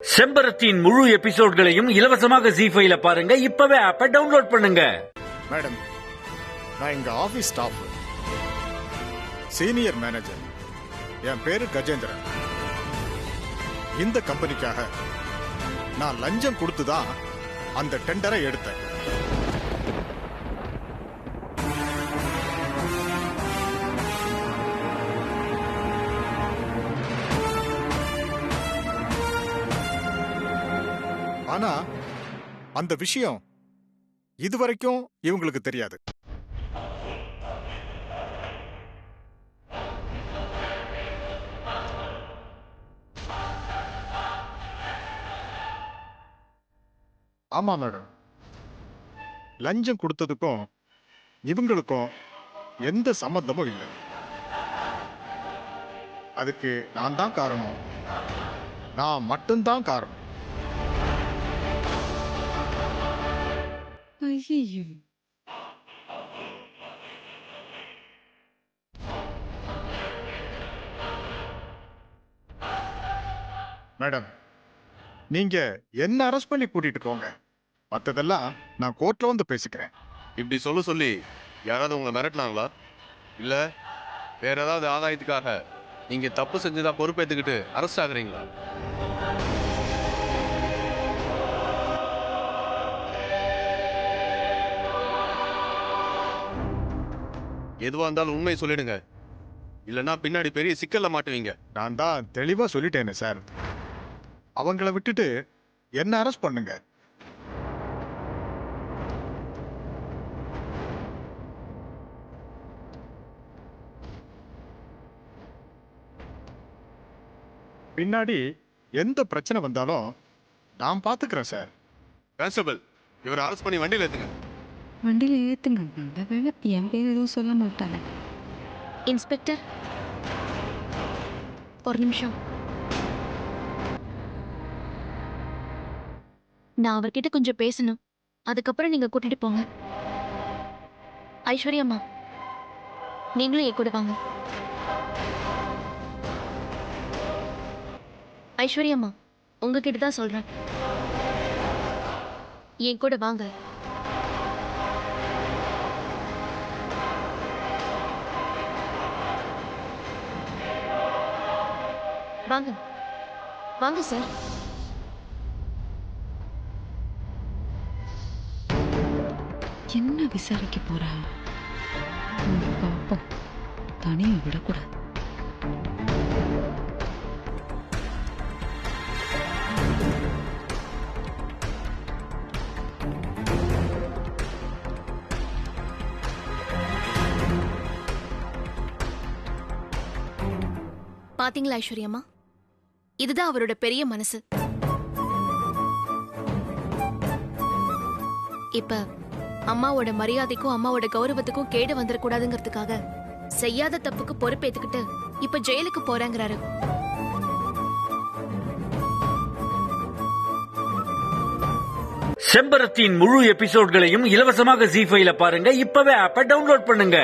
செம்பரத்தின் முழு எபிசோட்களையும் இலவசமாக ஜீ5ல பாருங்க. இப்பவே ஆப்பை டவுன்லோட் பண்ணுங்க. மேடம், நான் இங்க ஆபீஸ் ஸ்டாஃப், சீனியர் மேனேஜர். என் பேரு கஜேந்திரன். இந்த கம்பெனிக்காக நான் லஞ்சம் கொடுத்துதான் அந்த டெண்டரை எடுத்தேன். ஆனா அந்த விஷயம் இதுவரைக்கும் இவங்களுக்கு தெரியாது. ஆமா மேடம், லஞ்சம் கொடுத்ததுக்கும் இவங்களுக்கும் எந்த சம்பந்தமும் இல்லை. அதுக்கு நான் தான் காரணம், நான் மட்டும்தான் காரணம். ஐயையோ! மேடம், நீங்க என்ன அரெஸ்ட் பண்ணி கூட்டிட்டு போங்க, மத்ததெல்லாம் நான் கோர்ட்ல வந்து பேசிக்கிறேன். இப்படி சொல்லி யாராவது உங்களை மிரட்டினாங்களா? இல்ல வேற ஏதாவது ஆதாயத்துக்காக நீங்க தப்பு செஞ்சதா பொறுப்பேற்றுக்கிட்டு அரெஸ்ட் ஆகுறீங்களா? எதுவா இருந்தாலும் உண்மை சொல்லிடுங்க, இல்லைன்னா பின்னாடி பெரிய சிக்கல்ல மாட்டுவீங்க. நான் தான் தெளிவா சொல்லிட்டேனே சார். அவங்கள விட்டுட்டு என்ன அரெஸ்ட் பண்ணுங்க. பின்னாடி எந்த பிரச்சனை வந்தாலும் நான் பாத்துக்கிறேன் சார். கான்ஸ்டபிள், இவரை அரெஸ்ட் பண்ணி வண்டியில் ஏத்துங்க. வண்டியில ஏத்துங்க. என் பேர் எதுவும் சொல்ல மாட்டாங்க. இன்ஸ்பெக்டர், ஒரு நிமிஷம். நான் அவர்கிட்ட கொஞ்சம் பேசணும், அதுக்கப்புறம் நீங்க கூட்டிட்டு போங்க. ஐஸ்வர்யம்மா, நீங்களும் என் கூட வாங்க. ஐஸ்வர்யம்மா, உங்ககிட்ட தான் சொல்றேன், என் கூட வாங்க. வாங்க வாங்க சார். என்ன விசாரிக்க போறா? பாப்போம், தனியா விடக்கூடாது. பாத்தீங்களா ஐஸ்வர்யம்மா, இதுதான் அவரோட பெரிய மனசு. இப்ப அம்மாவோட மரியாதைக்கும் அம்மாவோட கௌரவத்துக்கும் கேடு வந்துடக்கூடாதுங்கிறதுக்காக செய்யாத தப்புக்கு பொறுப்பேத்துக்கிட்டு இப்ப ஜெயிலுக்கு போறேங்கிறாரு. செம்பரத்தின் முழு எபிசோட்களையும் இலவசமாக ஜீ5ல பாருங்க. இப்பவே ஆப்பை டவுன்லோட் பண்ணுங்க.